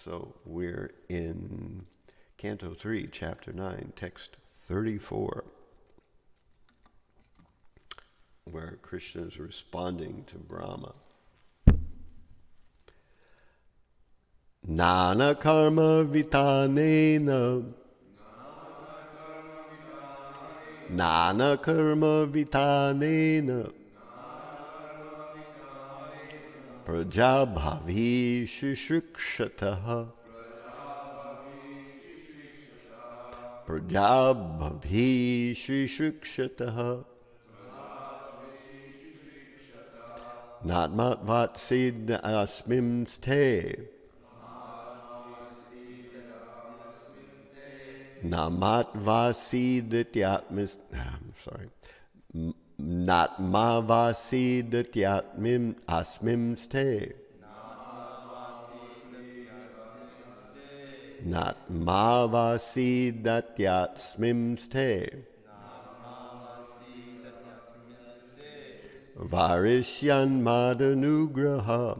So we're in Canto 3, Chapter 9, Text 34, where Krishna is responding to Brahma. Nana karma vitanena Nana karma vitanena Prajabhavi shishikshataha Prajabhavi shishikshataha Natmatvat siddha asmimste Namatvasidhatyatmis. I'm sorry. Natmavasidhatyatmim asmimste. Natmavasidhatyatmimste. Varishyan madanugraha.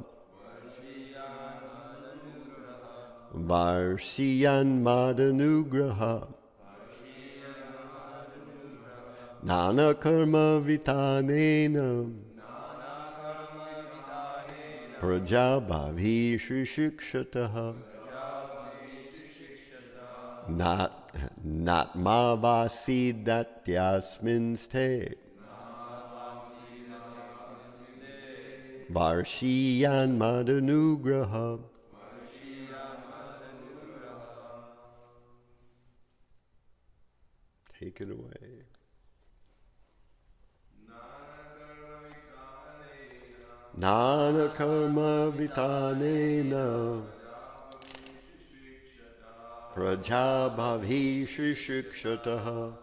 Varshiyan madanugraha Nana karma vitanena Prajabhavi shishikshataha Natmavasidhatyasminste Varshiyan madanugraha. Take it away. Nana karma vitanena Prajabhavi shishikshataha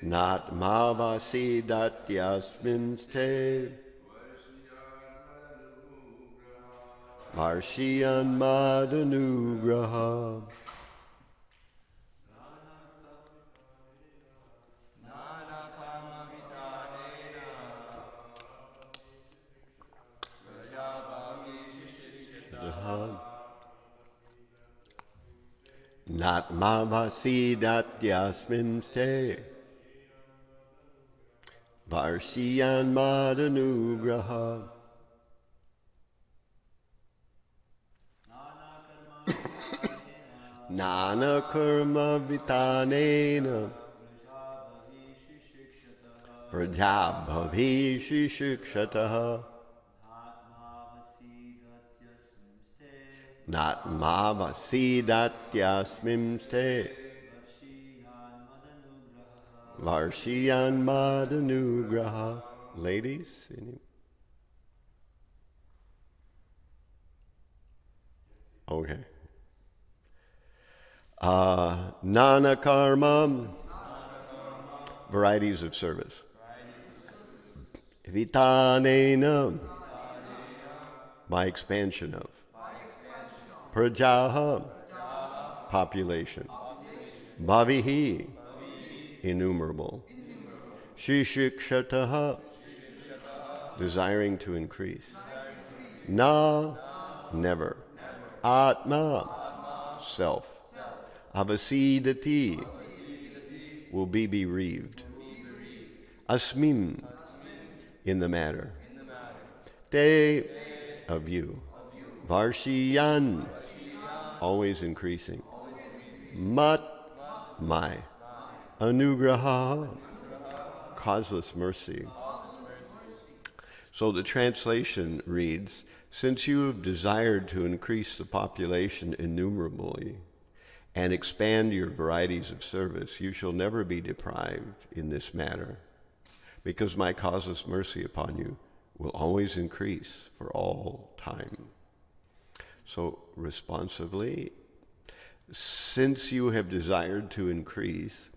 Natmavasidhatyasminste Varshiyan madanugraha. Natmavasidhatyasminste Varshiyan madanugraha. Nana karma vitanena Prajabhavi shishikshataha Natmavasidhatyasmimste Varshiyan madanugraha. Ladies, okay. Nana karma, varieties of service. Vitanena, by expansion of. Prajaha, population. Bhavihi, innumerable. Shishikshataha, desiring to increase. Na, never. Atma, self. Avasidati, will be bereaved. Asmim, in the matter. Te, of you. Varshiyan, always increasing. Mat, my. Anugraha, causeless mercy. So the translation reads, since you have desired to increase the population innumerably and expand your varieties of service, you shall never be deprived in this matter, because my causeless mercy upon you will always increase for all time. So responsively, since you have desired to increase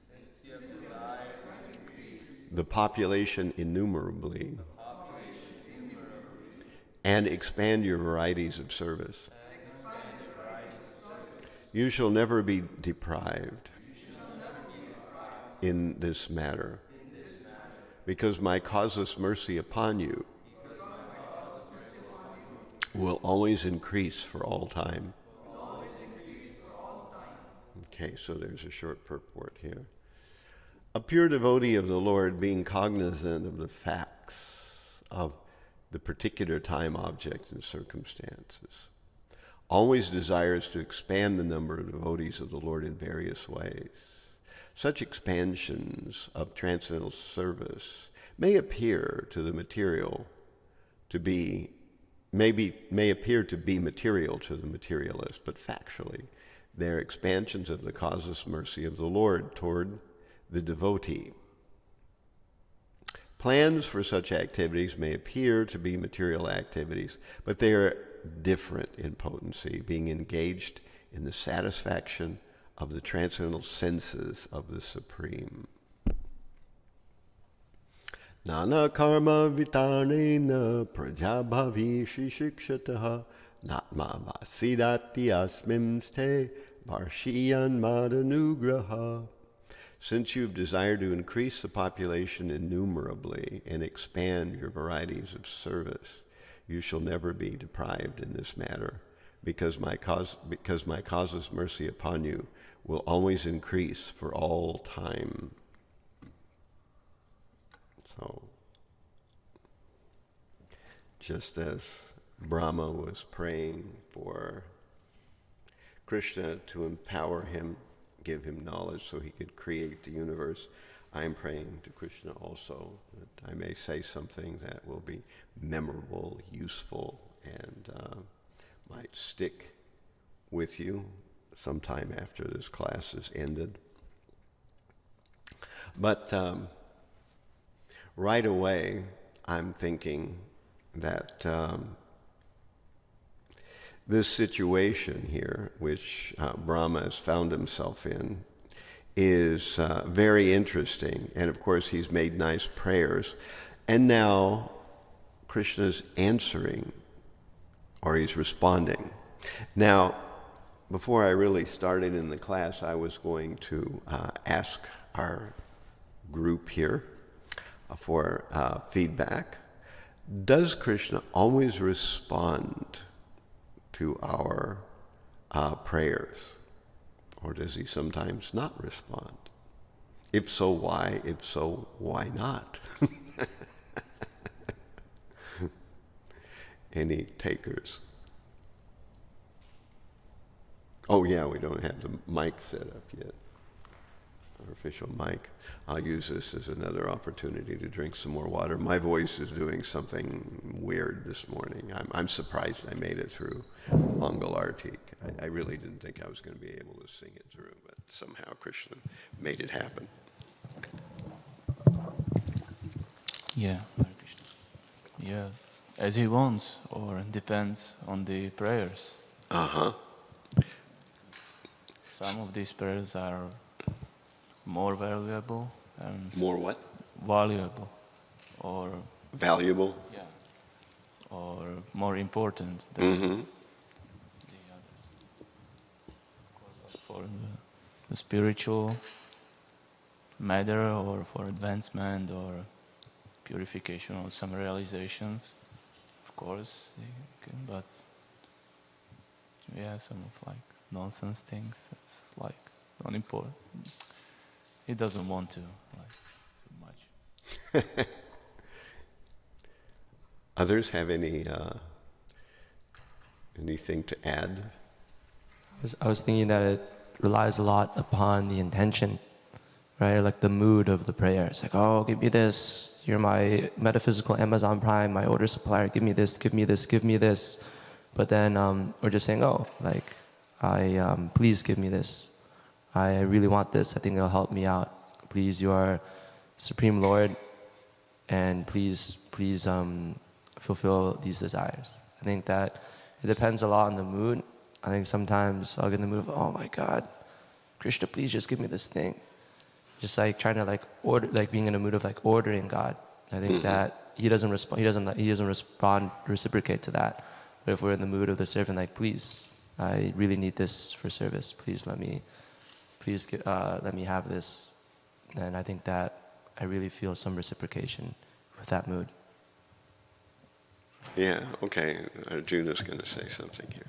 the population innumerably and expand your varieties of service, you shall never be deprived in this matter, because my causeless mercy upon you will always increase for all time. Okay, so there's a short purport here. A pure devotee of the Lord, being cognizant of the facts of the particular time, object, and circumstances, always desires to expand the number of devotees of the Lord in various ways. Such expansions of transcendental service may appear to the material to be may appear to be material to the materialist, but factually, they are expansions of the causeless mercy of the Lord toward the devotee. Plans for such activities may appear to be material activities, but they are different in potency, being engaged in the satisfaction of the transcendental senses of the Supreme. Nana karma vitarnena prajabhavi shikshataha natma vasidati asmimste varshiyan madanugraha. Since you've desired to increase the population innumerably and expand your varieties of service, you shall never be deprived in this matter, because my causeless mercy upon you will always increase for all time. So, just as Brahma was praying for Krishna to empower him, give him knowledge so he could create the universe, I am praying to Krishna also that I may say something that will be memorable, useful, and might stick with you sometime after this class is ended. But right away, I'm thinking that this situation here, which Brahma has found himself in, is very interesting. And of course, he's made nice prayers. And now Krishna's answering, or he's responding. Now, before I really started in the class, I was going to ask our group here for feedback. Does Krishna always respond to our prayers? Or does he sometimes not respond? If so, why? If so, why not? Any takers? Oh yeah, we don't have the mic set up yet. Our official mic. I'll use this as another opportunity to drink some more water. My voice is doing something weird this morning. I'm surprised I made it through Mongol Arctic. I really didn't think I was going to be able to sing it through, but somehow Krishna made it happen. Yeah, yeah, as he wants, or depends on the prayers. Some of these prayers are more valuable and More what? valuable, or valuable. Yeah, or more important than the others. Of course, for the spiritual matter, or for advancement, or purification, or some realizations, of course, you can, but yeah, some of like nonsense things, that's like not important. He doesn't want to, like, so much. Others have anything to add? I was thinking that it relies a lot upon the intention, right? Like the mood of the prayer. It's like, oh, give me this. You're my metaphysical Amazon Prime, my order supplier. Give me this, give me this, give me this. But then we're just saying, oh, like, please give me this. I really want this. I think it'll help me out. Please, you are Supreme Lord, and please fulfill these desires. I think that it depends a lot on the mood. I think sometimes I'll get in the mood of, oh my God, Krishna, please just give me this thing. Just like trying to like order, like being in a mood of like ordering God. I think that he doesn't respond. He doesn't respond, reciprocate to that. But if we're in the mood of the servant, like, please, I really need this for service. Please let me have this. Then I think that I really feel some reciprocation with that mood. Yeah, okay. Arjuna's going to say something here.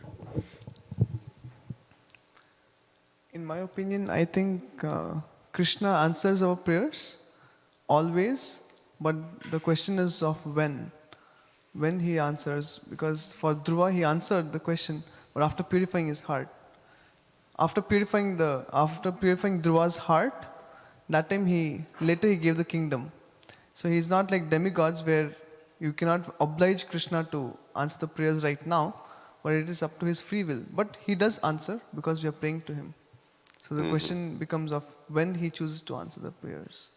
In my opinion, I think Krishna answers our prayers always, but the question is of when. When he answers, because for Dhruva he answered the question, but after purifying his heart. After purifying Dhruva's heart, that time later he gave the kingdom. So he's not like demigods where you cannot oblige Krishna to answer the prayers right now, but it is up to his free will. But he does answer because we are praying to him. So the question becomes of when he chooses to answer the prayers.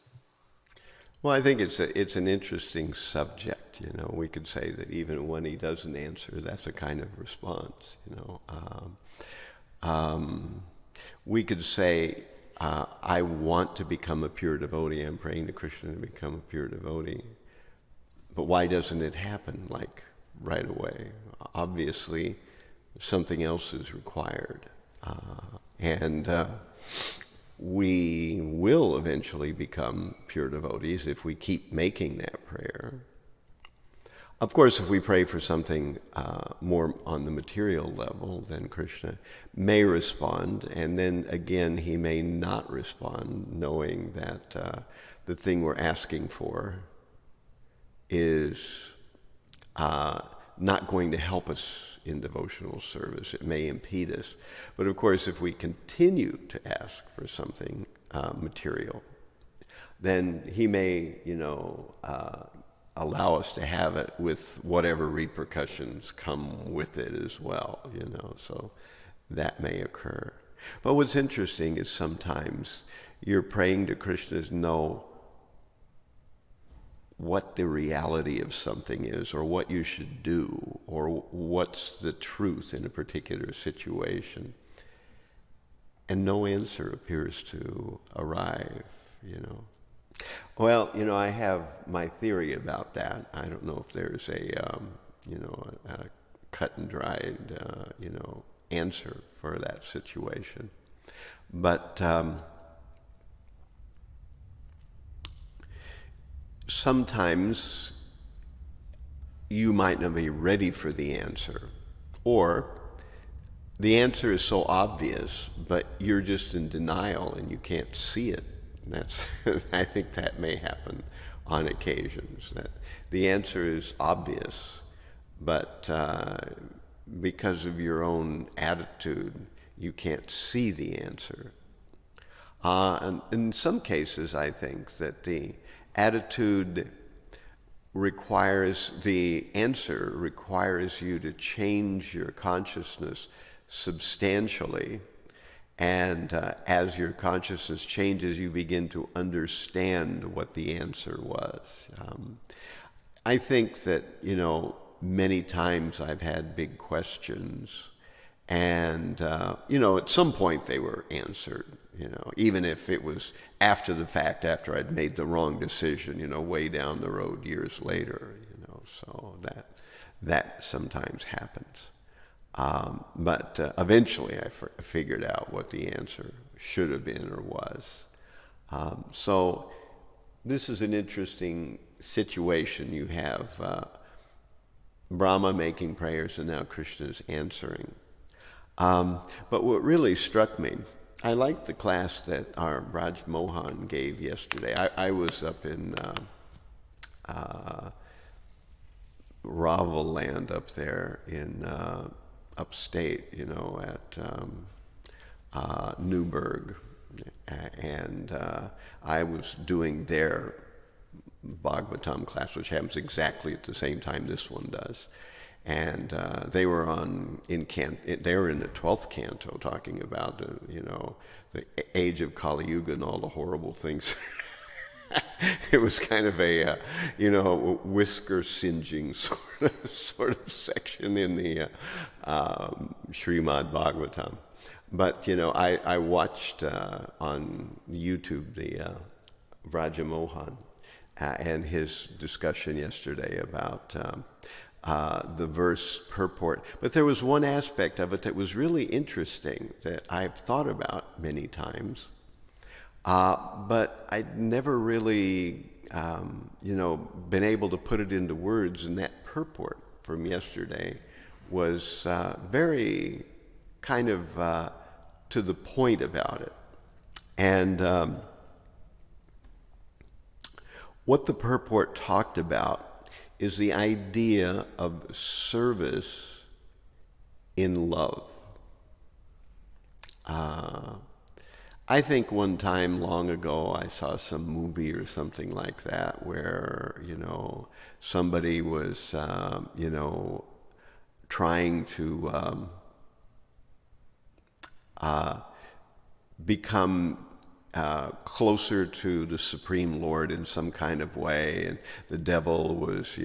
Well, I think it's an interesting subject. We could say that even when he doesn't answer, that's a kind of response. We could say, I want to become a pure devotee. I'm praying to Krishna to become a pure devotee. But why doesn't it happen like right away? Obviously, something else is required. And we will eventually become pure devotees if we keep making that prayer. Of course, if we pray for something more on the material level, then Krishna may respond, and then again he may not respond, knowing that the thing we're asking for is not going to help us in devotional service. It may impede us. But of course, if we continue to ask for something material, then he may, allow us to have it with whatever repercussions come with it as well, so that may occur. But what's interesting is sometimes you're praying to Krishna to know what the reality of something is, or what you should do, or what's the truth in a particular situation. And no answer appears to arrive, Well, I have my theory about that. I don't know if there's a cut and dried, answer for that situation. But sometimes you might not be ready for the answer, or the answer is so obvious, but you're just in denial and you can't see it. I think that may happen on occasions, that the answer is obvious, but because of your own attitude, you can't see the answer. And in some cases, I think that the attitude the answer requires you to change your consciousness substantially. And as your consciousness changes, you begin to understand what the answer was. I think that, many times I've had big questions, and, at some point they were answered, even if it was after the fact, after I'd made the wrong decision, way down the road years later, so that sometimes happens. But eventually I figured out what the answer should have been or was. So this is an interesting situation. You have Brahma making prayers and now Krishna is answering. But what really struck me, I liked the class that our Raj Mohan gave yesterday. I was up in Raval land up there in upstate, at Newburgh, and I was doing their Bhagavatam class, which happens exactly at the same time this one does, and they were in the 12th canto, talking about the age of Kali Yuga and all the horrible things. It was kind of a whisker singeing sort of section in the Srimad Bhagavatam. But I watched on YouTube the Vraja Mohan and his discussion yesterday about the verse purport. But there was one aspect of it that was really interesting that I've thought about many times. But I'd never really, been able to put it into words, and that purport from yesterday was very kind of to the point about it. And what the purport talked about is the idea of service in love. I think one time long ago I saw some movie or something like that where, somebody was, trying to become closer to the Supreme Lord in some kind of way, and the devil was,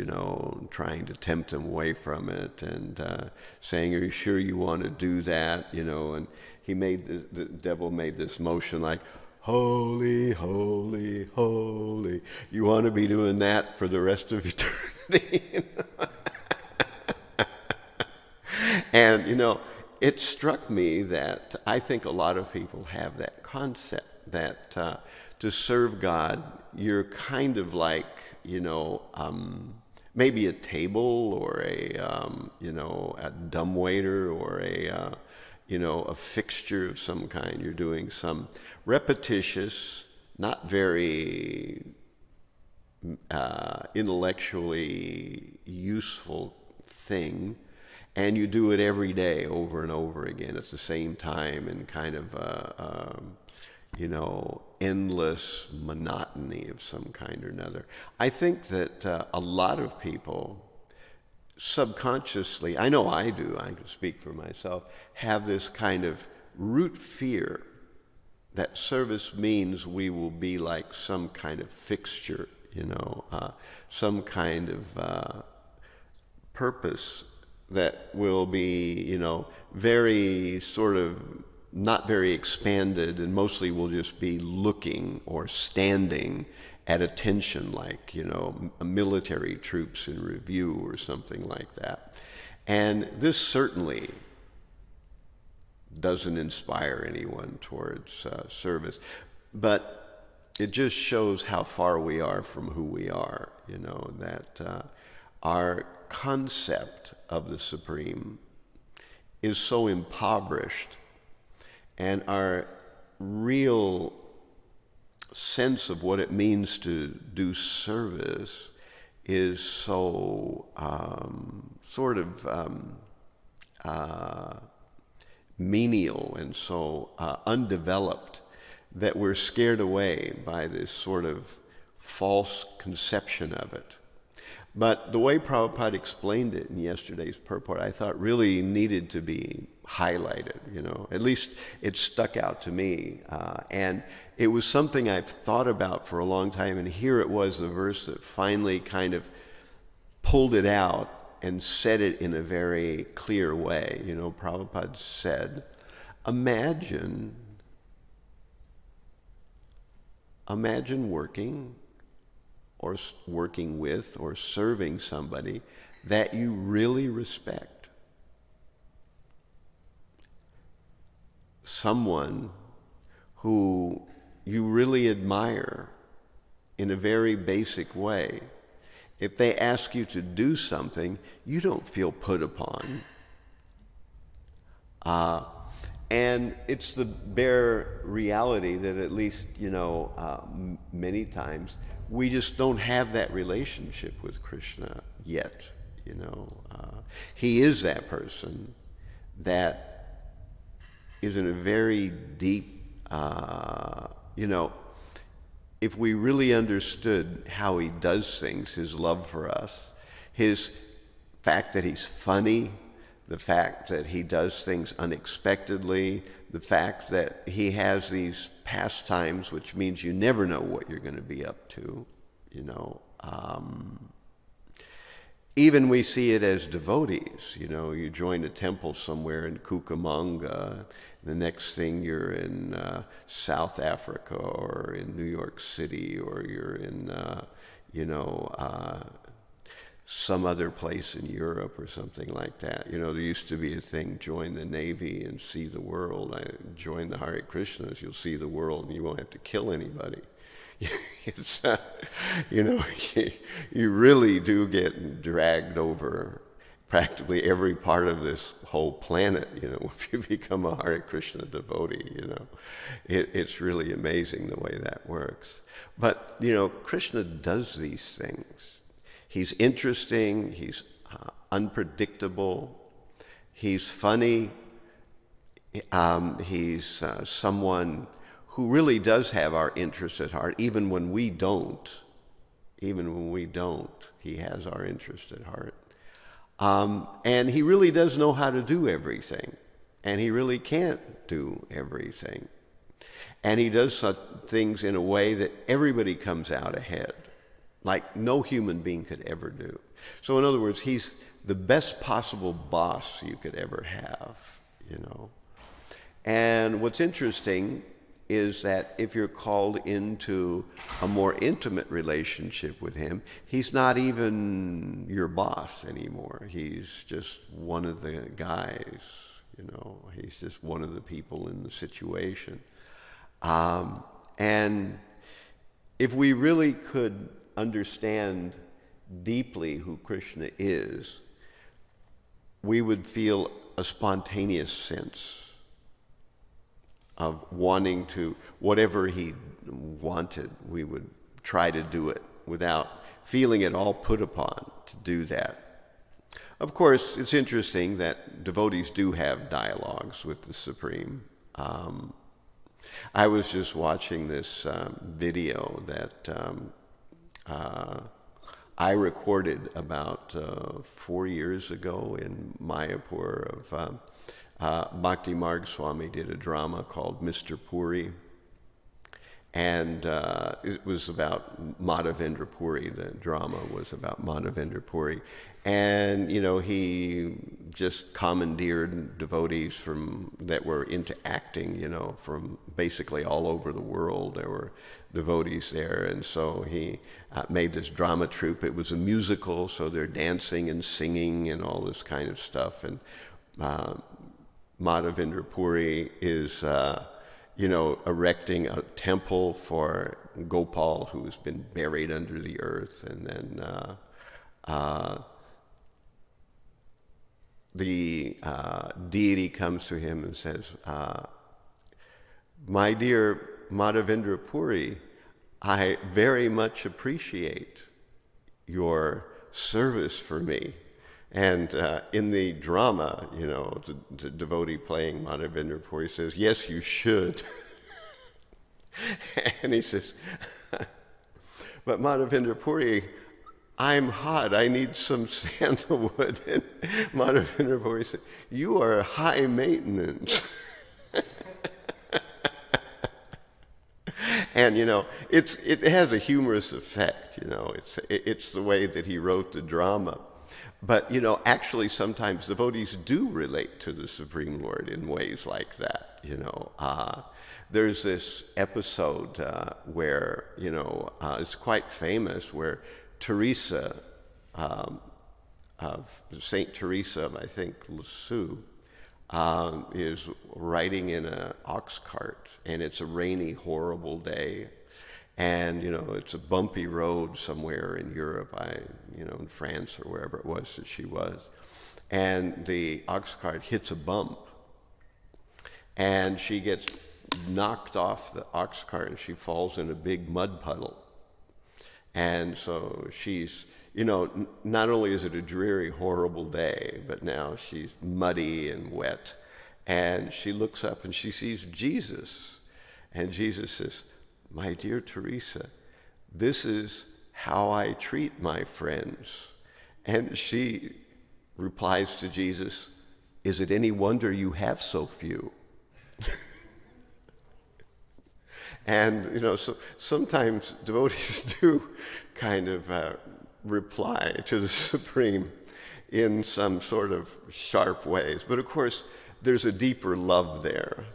trying to tempt him away from it and saying, "Are you sure you want to do that?" And the devil made this motion like, "Holy, holy, holy." You want to be doing that for the rest of eternity? And, it struck me that I think a lot of people have that concept that to serve God, you're kind of like, maybe a table or a dumbwaiter or a fixture of some kind. You're doing some repetitious, not very intellectually useful thing, and you do it every day over and over again at the same time in kind of endless monotony of some kind or another. I think that a lot of people subconsciously, I know I do, I can speak for myself, have this kind of root fear that service means we will be like some kind of fixture, some kind of purpose that will be, very sort of not very expanded, and mostly will just be looking or standing at attention, like, military troops in review or something like that. And this certainly doesn't inspire anyone towards service, but it just shows how far we are from who we are, that our concept of the Supreme is so impoverished, and our real sense of what it means to do service is so sort of menial and so undeveloped that we're scared away by this sort of false conception of it. But the way Prabhupada explained it in yesterday's purport, I thought really needed to be highlighted, At least it stuck out to me. And it was something I've thought about for a long time, and here it was, the verse that finally kind of pulled it out and said it in a very clear way. Prabhupada said, imagine working or working with or serving somebody that you really respect. Someone who you really admire in a very basic way. If they ask you to do something, you don't feel put upon. And it's the bare reality that at least, many times we just don't have that relationship with Krishna yet, He is that person that is in a very deep, if we really understood how he does things, his love for us, his fact that he's funny, the fact that he does things unexpectedly, the fact that he has these pastimes, which means you never know what you're going to be up to, Even we see it as devotees, you join a temple somewhere in Cucamonga, the next thing you're in South Africa or in New York City, or you're in, some other place in Europe or something like that. There used to be a thing, join the Navy and see the world. Join the Hare Krishnas, you'll see the world and you won't have to kill anybody. It's, you really do get dragged over. practically every part of this whole planet, if you become a Hare Krishna devotee, It's really amazing the way that works. But, Krishna does these things. He's interesting, he's unpredictable, he's funny, he's someone who really does have our interests at heart, even when we don't. Even when we don't, he has our interest at heart. And he really does know how to do everything. And he really can't do everything. And he does things in a way that everybody comes out ahead, like no human being could ever do. So in other words, he's the best possible boss you could ever have, And what's interesting is that if you're called into a more intimate relationship with him, he's not even your boss anymore. He's just one of the guys, He's just one of the people in the situation. And if we really could understand deeply who Krishna is, we would feel a spontaneous sense of wanting to, whatever he wanted, we would try to do it without feeling at all put upon to do that. Of course, it's interesting that devotees do have dialogues with the Supreme. I was just watching this video that I recorded about 4 years ago in Mayapur of Bhakti Marg Swami did a drama called Mr. Puri, and it was about Madhavendra Puri. The drama was about Madhavendra Puri, and he just commandeered devotees that were into acting, from basically all over the world. There were devotees there, and so he made this drama troupe. It was a musical, so they're dancing and singing and all this kind of stuff, and Madhavendra Puri is, erecting a temple for Gopal, who's been buried under the earth. And then the deity comes to him and says, "My dear Madhavendra Puri, I very much appreciate your service for me." And in the drama, the devotee playing Madhavendra Puri says, "Yes, you should." And he says, "But Madhavendra Puri, I'm hot. I need some sandalwood." And Madhavendra Puri said, "You are high maintenance." And it has a humorous effect. It's the way that he wrote the drama. But actually, sometimes devotees do relate to the Supreme Lord in ways like that. There's this episode where it's quite famous, where Teresa of Saint Teresa of, I think, Lisieux, is riding in an ox cart, and it's a rainy, horrible day. And, it's a bumpy road somewhere in Europe, in France or wherever it was that she was. And the ox cart hits a bump. And she gets knocked off the ox cart and she falls in a big mud puddle. And so she's, not only is it a dreary, horrible day, but now she's muddy and wet. And she looks up and she sees Jesus. And Jesus says, "My dear Teresa, this is how I treat my friends." And she replies to Jesus, "Is it any wonder you have so few?" And, so sometimes devotees do kind of reply to the Supreme in some sort of sharp ways. But of course, there's a deeper love there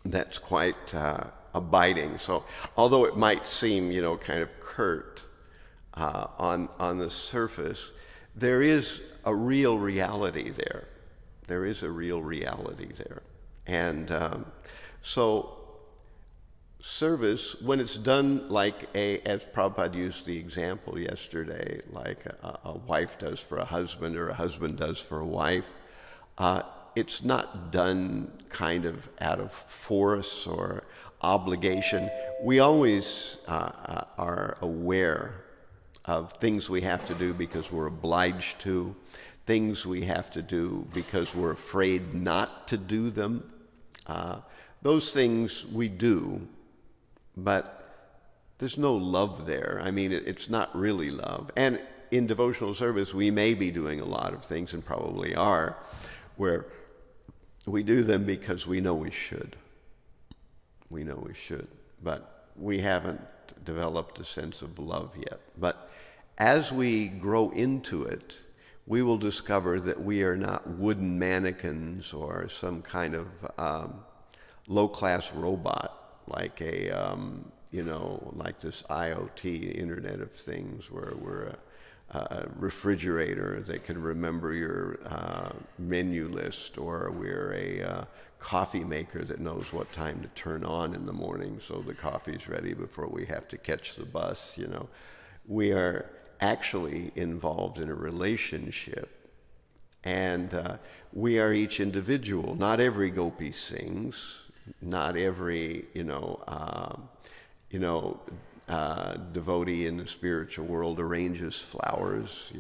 that's quite abiding. So although it might seem, kind of curt on the surface, there is a real reality there. There is a real reality there. And so service, when it's done like as Prabhupada used the example yesterday, like a wife does for a husband or a husband does for a wife, it's not done kind of out of force or obligation. We always are aware of things we have to do because we're obliged to, things we have to do because we're afraid not to do them. Those things we do, but there's no love there. I mean, it's not really love. And in devotional service, we may be doing a lot of things, and probably are, where we do them because we know we should. We know we should, but we haven't developed a sense of love yet. But as we grow into it, we will discover that we are not wooden mannequins or some kind of low-class robot, like like this IoT, Internet of Things, where we're a refrigerator that can remember your menu list, or we're a coffee maker that knows what time to turn on in the morning so the coffee's ready before we have to catch the bus. We are actually involved in a relationship, and we are each individual. Not every gopi sings. Not every devotee in the spiritual world arranges flowers.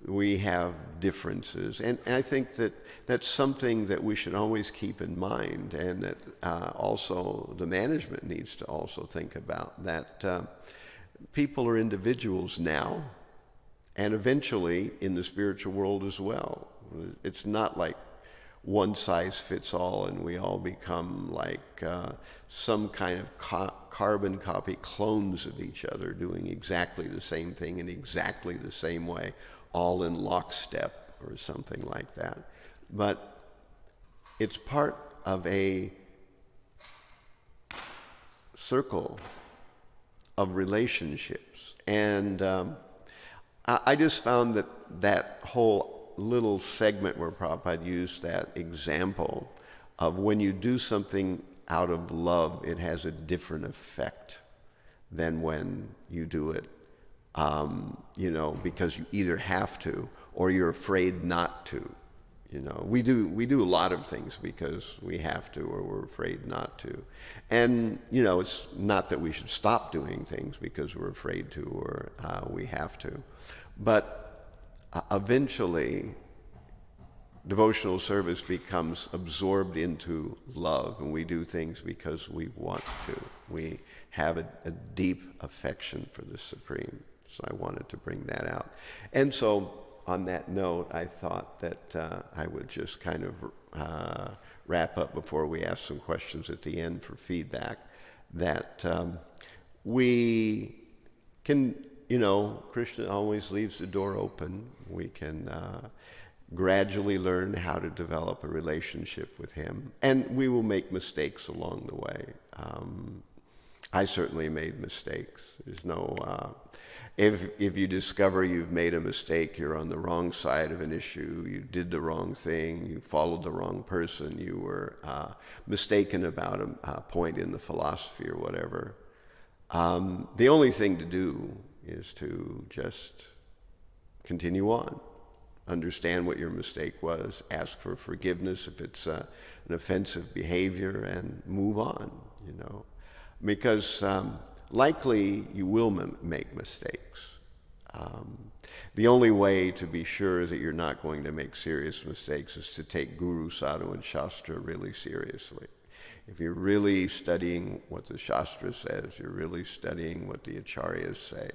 We have differences, and I think that that's something that we should always keep in mind, and that also the management needs to also think about, that people are individuals now, and eventually in the spiritual world as well. It's not like one size fits all and we all become like some kind of carbon copy clones of each other, doing exactly the same thing in exactly the same way, all in lockstep or something like that. But it's part of a circle of relationships. And I just found that whole little segment where Prabhupada used that example of when you do something out of love, it has a different effect than when you do it, because you either have to or you're afraid not to. We do a lot of things because we have to or we're afraid not to. And, it's not that we should stop doing things because we're afraid to or we have to. But eventually, devotional service becomes absorbed into love, and we do things because we want to. We have a deep affection for the Supreme. So I wanted to bring that out. And so, on that note, I thought that I would just kind of wrap up before we ask some questions at the end for feedback, that we can, Krishna always leaves the door open. We can gradually learn how to develop a relationship with him, and we will make mistakes along the way. I certainly made mistakes. There's no... If you discover you've made a mistake, you're on the wrong side of an issue, you did the wrong thing, you followed the wrong person, you were mistaken about a point in the philosophy or whatever, the only thing to do is to just continue on. Understand what your mistake was, ask for forgiveness if it's an offensive behavior, and move on, because likely you will make mistakes. The only way to be sure that you're not going to make serious mistakes is to take Guru, Sadhu, and Shastra really seriously. If you're really studying what the Shastra says, you're really studying what the Acharyas say,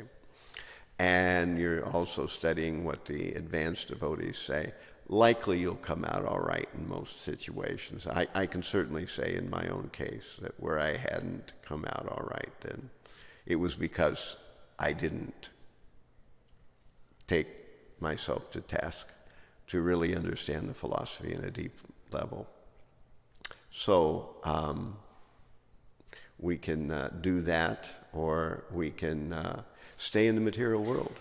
and you're also studying what the advanced devotees say, likely you'll come out all right in most situations. I can certainly say in my own case that where I hadn't come out all right, then it was because I didn't take myself to task to really understand the philosophy in a deep level. So we can do that, or we can stay in the material world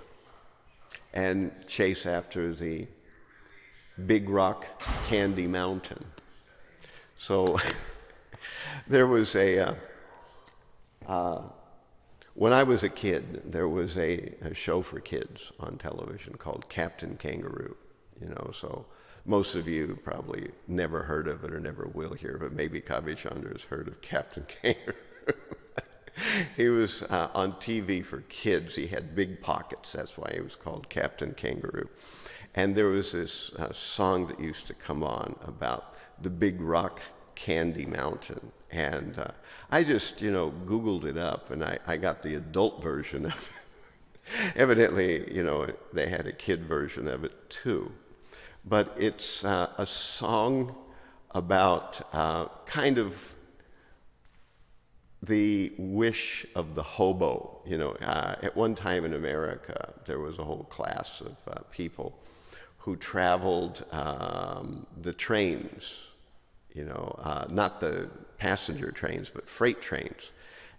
and chase after the big rock candy mountain. So there was a When I was a kid, there was a show for kids on television called Captain Kangaroo. So most of you probably never heard of it or never will hear of it. Maybe Kavi Chandra's heard of Captain Kangaroo. He was on TV for kids. He had big pockets. That's why he was called Captain Kangaroo. And there was this song that used to come on about the Big Rock Candy Mountain. And I just, Googled it up, and I got the adult version of it. Evidently, they had a kid version of it too. But it's a song about kind of the wish of the hobo. At one time in America, there was a whole class of people who traveled the trains, not the passenger trains, but freight trains.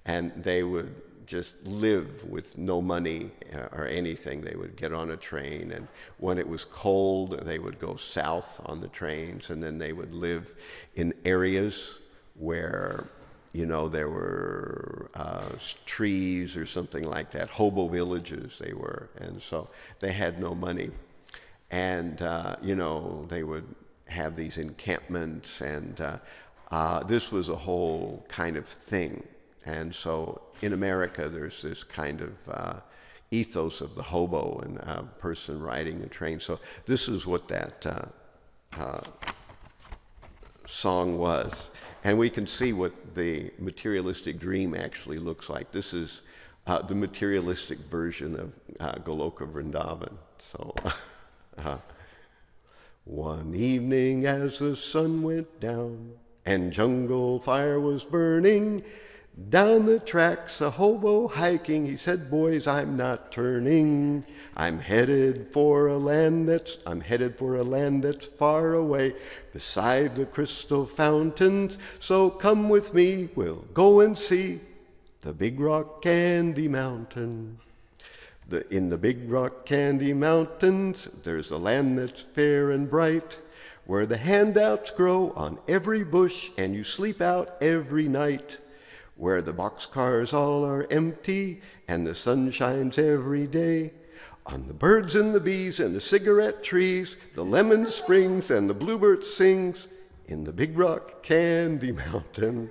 And they would just live with no money or anything. They would get on a train, and when it was cold, they would go south on the trains, and then they would live in areas where there were trees or something like that, hobo villages they were, and so they had no money. And, they would have these encampments, and this was a whole kind of thing. And so in America, there's this kind of ethos of the hobo and a person riding a train. So this is what that song was. And we can see what the materialistic dream actually looks like. This is the materialistic version of Goloka Vrindavan. So, one evening as the sun went down and jungle fire was burning, down the tracks a hobo hiking, he said, "Boys, I'm not turning. I'm headed for a land that's far away, beside the crystal fountains. So come with me, we'll go and see the Big Rock Candy Mountain. In the Big Rock Candy Mountains, there's a land that's fair and bright, where the handouts grow on every bush and you sleep out every night, where the boxcars all are empty and the sun shines every day on the birds and the bees and the cigarette trees, the lemon springs and the bluebird sings, in the Big Rock Candy Mountain.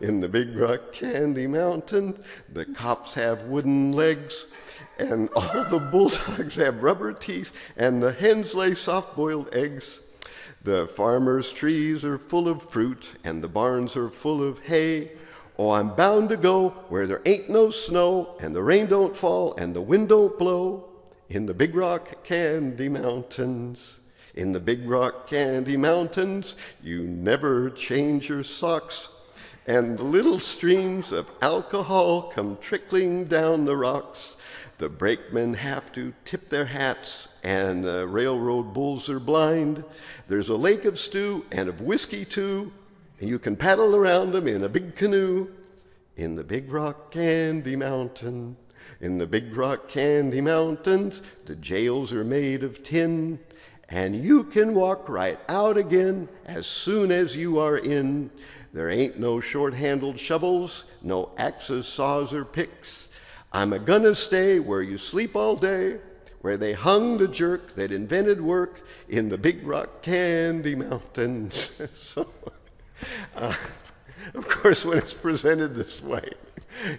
In the Big Rock Candy Mountain, the cops have wooden legs, and all the bulldogs have rubber teeth, and the hens lay soft-boiled eggs. The farmers' trees are full of fruit, and the barns are full of hay. Oh, I'm bound to go where there ain't no snow, and the rain don't fall, and the wind don't blow, in the Big Rock Candy Mountains. In the Big Rock Candy Mountains, you never change your socks, and the little streams of alcohol come trickling down the rocks. The brakemen have to tip their hats, and the railroad bulls are blind. There's a lake of stew and of whiskey too, and you can paddle around them in a big canoe, in the Big Rock Candy Mountain. In the Big Rock Candy Mountains, the jails are made of tin, and you can walk right out again as soon as you are in. There ain't no short-handled shovels, no axes, saws, or picks. I'm a-gonna stay where you sleep all day, where they hung the jerk that invented work, in the Big Rock Candy Mountains. So, of course, when it's presented this way,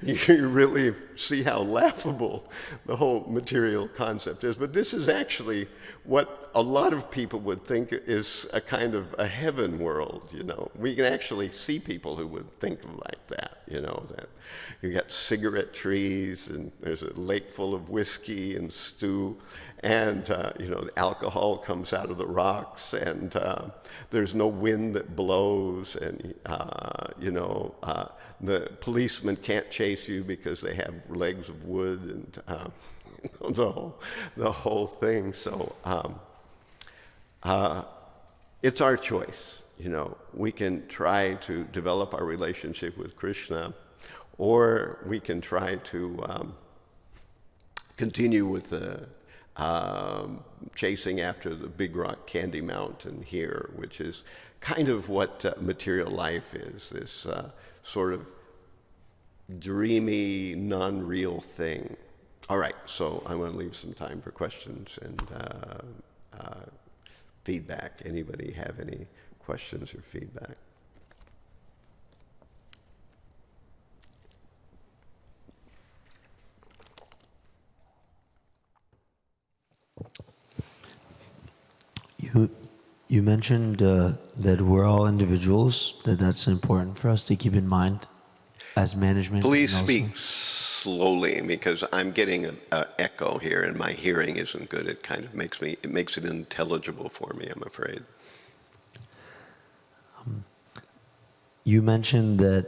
you really see how laughable the whole material concept is. But this is actually what a lot of people would think is a kind of a heaven world, We can actually see people who would think like that, that you got cigarette trees, and there's a lake full of whiskey and stew, and, the alcohol comes out of the rocks, and there's no wind that blows, and, the policemen can't chase you because they have legs of wood, and the whole thing. So it's our choice. We can try to develop our relationship with Krishna, or we can try to continue with the chasing after the Big Rock Candy Mountain here, which is kind of what material life is, this sort of dreamy, non-real thing. All right, so I want to leave some time for questions and feedback. Anybody have any questions or feedback? You mentioned that we're all individuals, that's important for us to keep in mind as management. Please and also- speak slowly because I'm getting an echo here and my hearing isn't good. It kind of makes it unintelligible for me, I'm afraid. You mentioned that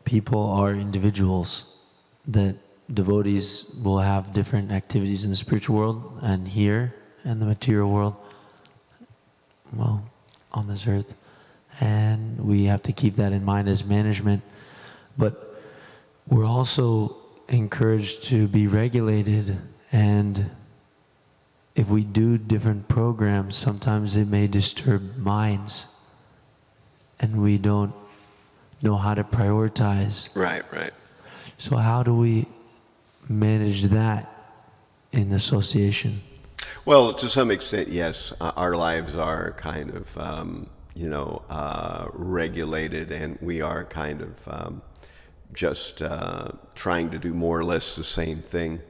people are individuals, that devotees will have different activities in the spiritual world and here in the material world, well, on this earth. And we have to keep that in mind as management. But we're also encouraged to be regulated, and if we do different programs, sometimes it may disturb minds, and we don't know how to prioritize. Right. So how do we manage that in association? Well, to some extent, yes. Our lives are kind of, regulated, and we are kind of just trying to do more or less the same thing.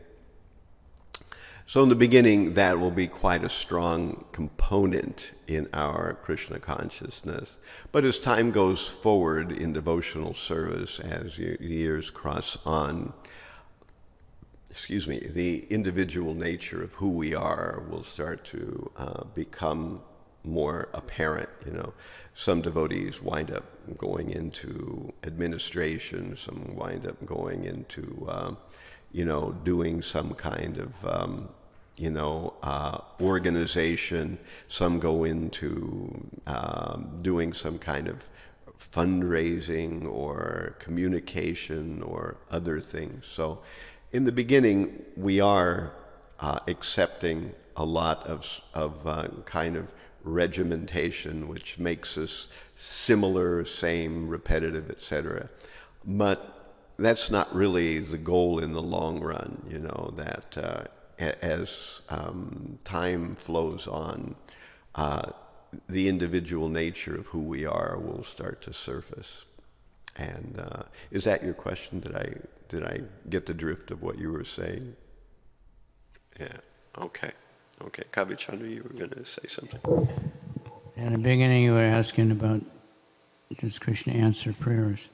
So in the beginning, that will be quite a strong component in our Krishna consciousness. But as time goes forward in devotional service, as years cross on, the individual nature of who we are will start to become more apparent. Some devotees wind up going into administration, some wind up going into, doing some kind of, organization. Some go into doing some kind of fundraising or communication or other things. So in the beginning, we are accepting a lot of kind of regimentation, which makes us similar, same, repetitive, etc. But that's not really the goal in the long run, that as time flows on, the individual nature of who we are will start to surface. And is that your question? Did I get the drift of what you were saying? Yeah. Okay. Kavichandra, you were going to say something. In the beginning, you were asking about does Krishna answer prayers?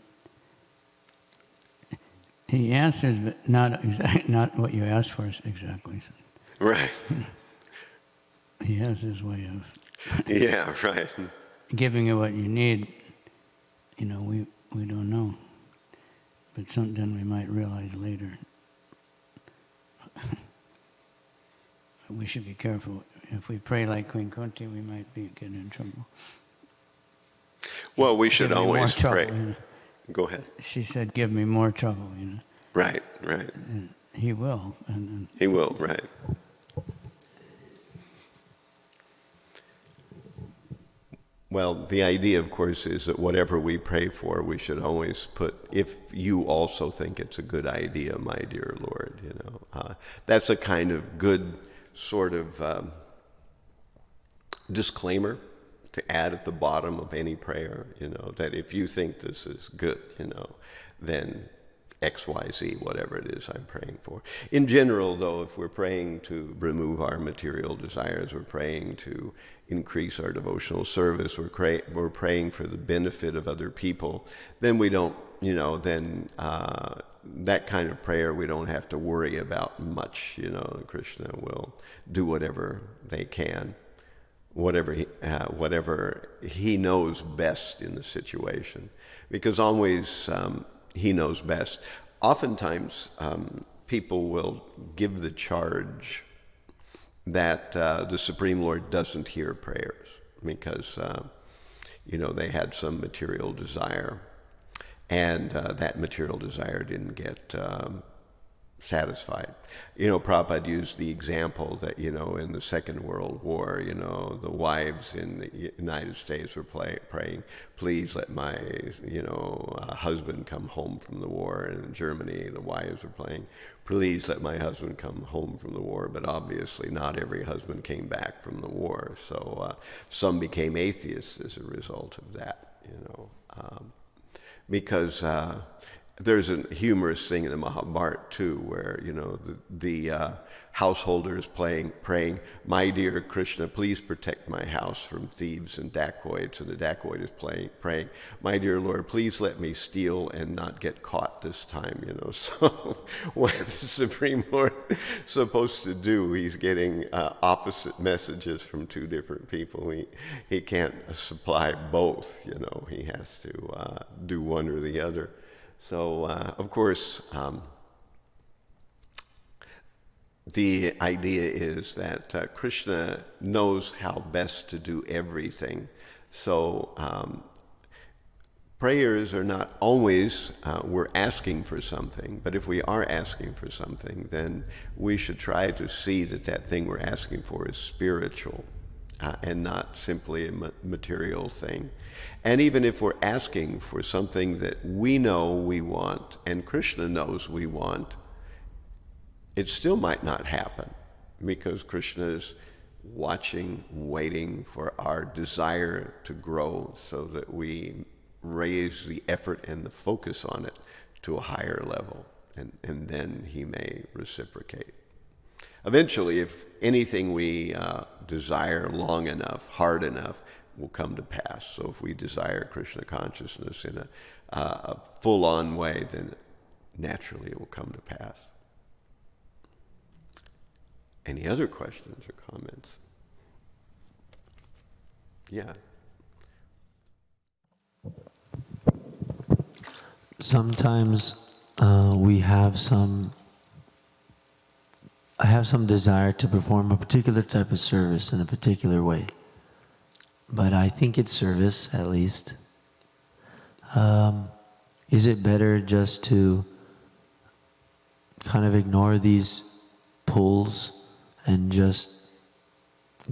He answers, but not what you asked for exactly. Right. He has his way of Yeah, right. giving you what you need. We don't know, but then we might realize later. We should be careful. If we pray like Queen Kunti, we might get in trouble. Well, we should Give me more always trouble, pray. Go ahead. She said, "Give me more trouble," Right. And he will. And He will, right. Well, the idea, of course, is that whatever we pray for, we should always put, if you also think it's a good idea, my dear Lord, That's a kind of good sort of disclaimer to add at the bottom of any prayer, that if you think this is good, then X, Y, Z, whatever it is I'm praying for. In general, though, if we're praying to remove our material desires, we're praying to increase our devotional service, we're praying for the benefit of other people, then we don't, that kind of prayer we don't have to worry about much. Krishna will do whatever they can, whatever he knows best in the situation, because always he knows best. Oftentimes, people will give the charge that the Supreme Lord doesn't hear prayers because, they had some material desire, and that material desire didn't get satisfied. You know, Prabhupada used the example that, you know, in the Second World War, you know, the wives in the United States were praying, please let my, you know, husband come home from the war. And in Germany, the wives were praying, please let my husband come home from the war. But obviously not every husband came back from the war. So some became atheists as a result of that, you know, because there's a humorous thing in the Mahabharata too, where, you know, the householder is praying, my dear Krishna, please protect my house from thieves and dacoits. And the dacoit is praying, my dear Lord, please let me steal and not get caught this time, you know. So what the Supreme Lord is supposed to do, he's getting opposite messages from two different people. He can't supply both, you know. He has to do one or the other. So, of course, the idea is that Krishna knows how best to do everything. So, prayers are not always, we're asking for something, but if we are asking for something, then we should try to see that that thing we're asking for is spiritual and not simply a material thing. And even if we're asking for something that we know we want and Krishna knows we want, it still might not happen because Krishna is watching, waiting for our desire to grow so that we raise the effort and the focus on it to a higher level, and then he may reciprocate. Eventually, if anything we desire long enough, hard enough, will come to pass. So if we desire Krishna consciousness in a full-on way, then naturally it will come to pass. Any other questions or comments? Yeah. Sometimes I have some desire to perform a particular type of service in a particular way. But I think it's service, at least. Is it better just to kind of ignore these pulls and just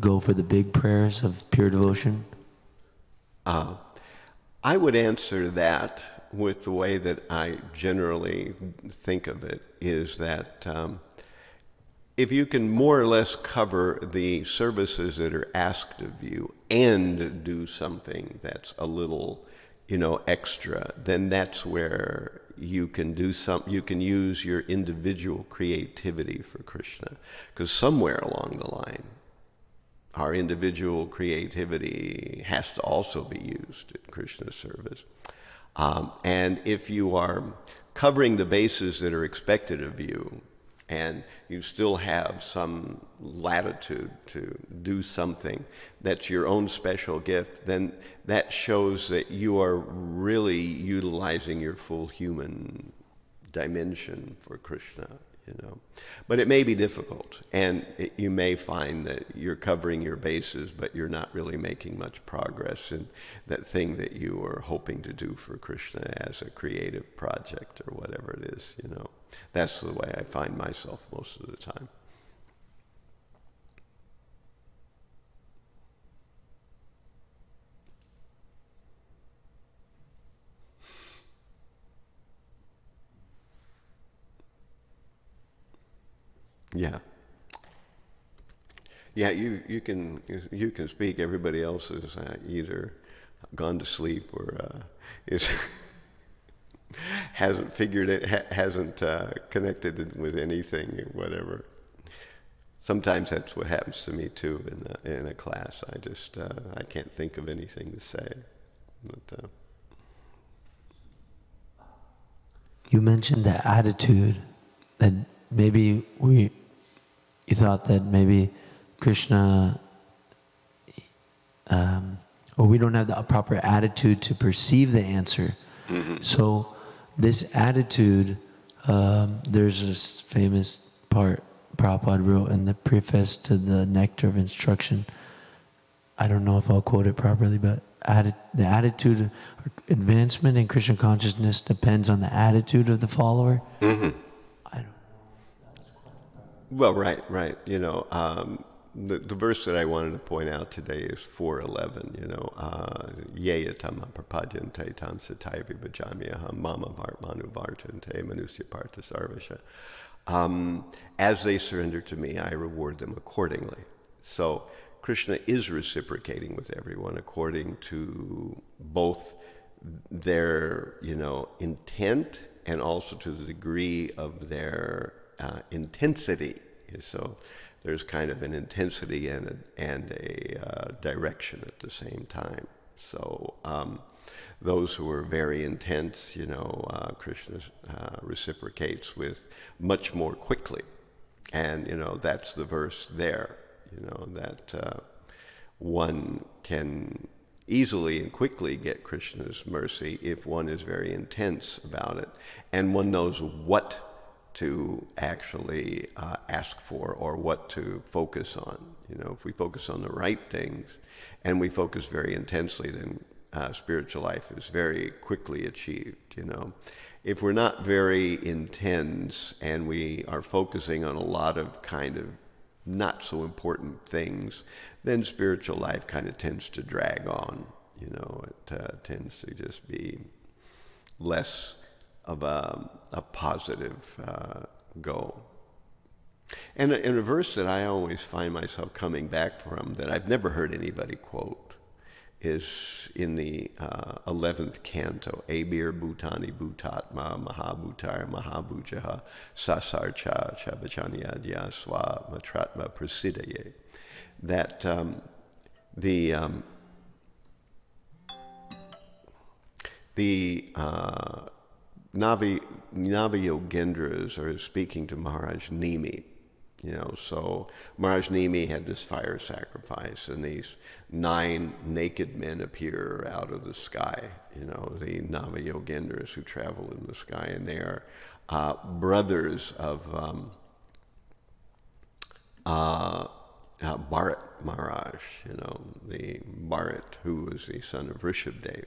go for the big prayers of pure devotion? I would answer that with the way that I generally think of it, is that if you can more or less cover the services that are asked of you and do something that's a little, you know, extra, then that's where you can do you can use your individual creativity for Krishna. Because somewhere along the line, our individual creativity has to also be used in Krishna's service. And if you are covering the bases that are expected of you, and you still have some latitude to do something that's your own special gift, then that shows that you are really utilizing your full human dimension for Krishna, you know. But it may be difficult, and you may find that you're covering your bases, but you're not really making much progress in that thing that you are hoping to do for Krishna as a creative project or whatever it is, you know. That's the way I find myself most of the time. Yeah. Yeah, you can speak. Everybody else is either gone to sleep or is hasn't figured it, hasn't connected it with anything or whatever. Sometimes that's what happens to me too in a class. I just I can't think of anything to say. But, You mentioned the attitude that maybe you thought that maybe Krishna, or we don't have the proper attitude to perceive the answer. Mm-hmm. So this attitude, there's this famous part Prabhupada wrote in the preface to the Nectar of Instruction. I don't know if I'll quote it properly, but the attitude, advancement in Krishna consciousness depends on the attitude of the follower. Mm-hmm. I don't know. Well, right. The verse that I wanted to point out today is 4:11. Yeyatama prapadyante tam satai vibhajamyaham mama vartmanu vartante manusya partha sarvasha. As they surrender to me, I reward them accordingly. So Krishna is reciprocating with everyone according to both their, intent and also to the degree of their intensity. So there's kind of an intensity and a direction at the same time. So those who are very intense, Krishna reciprocates with much more quickly. And, that's the verse there, that one can easily and quickly get Krishna's mercy if one is very intense about it, and one knows what to actually ask for or what to focus on. If we focus on the right things and we focus very intensely, then spiritual life is very quickly achieved. If we're not very intense and we are focusing on a lot of kind of not so important things, then spiritual life kind of tends to drag on. It tends to just be less of a positive goal. And a verse that I always find myself coming back from that I've never heard anybody quote is in the 11th canto, Abir Bhutani Bhutatma Mahabhutar Mahabhujaha Sasarcha Chabachanyadya Swa Matratma Prasidaye. That the Navi Yogendras are speaking to Maharaj Nimi. So Maharaj Nimi had this fire sacrifice, and these 9 naked men appear out of the sky, the Navi Yogendras who travel in the sky, and they are brothers of Bharat Maharaj, the Bharat who was the son of Rishabdev.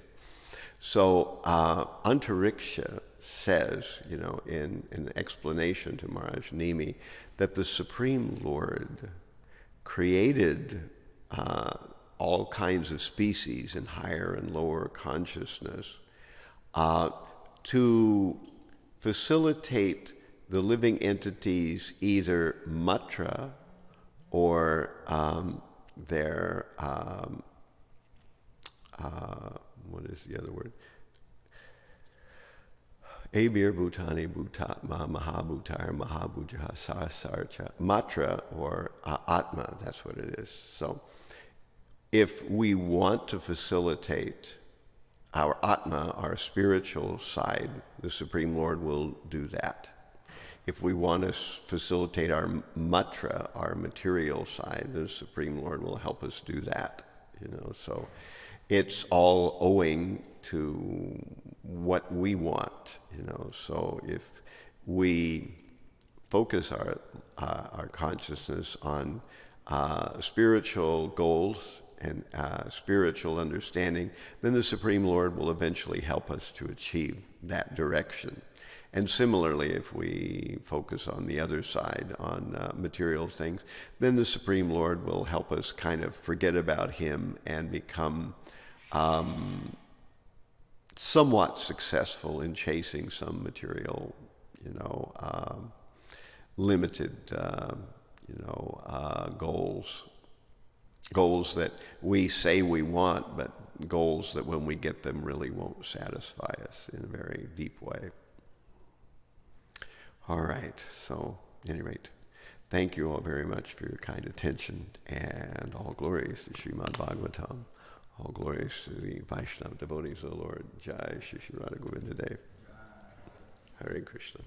So Antariksha says, in an explanation to Maharaj Nimi, that the Supreme Lord created all kinds of species in higher and lower consciousness to facilitate the living entities either matra or their what is the other word? Abir Bhutani Bhutatma Mahabhutar Mahabhujaha Sasarcha. Matra or Atma, that's what it is. So if we want to facilitate our Atma, our spiritual side, the Supreme Lord will do that. If we want to facilitate our matra, our material side, the Supreme Lord will help us do that. So it's all owing to what we want, So if we focus our consciousness on spiritual goals and spiritual understanding, then the Supreme Lord will eventually help us to achieve that direction. And similarly, if we focus on the other side, on material things, then the Supreme Lord will help us kind of forget about Him and become somewhat successful in chasing some material, limited, goals that we say we want, but goals that when we get them really won't satisfy us in a very deep way. All right, so at any rate, thank you all very much for your kind attention, and all glories to Srimad Bhagavatam. All glories to the Vaishnava devotees of the Lord. Jai Shri Radha Govinda Dev. Hare Krishna.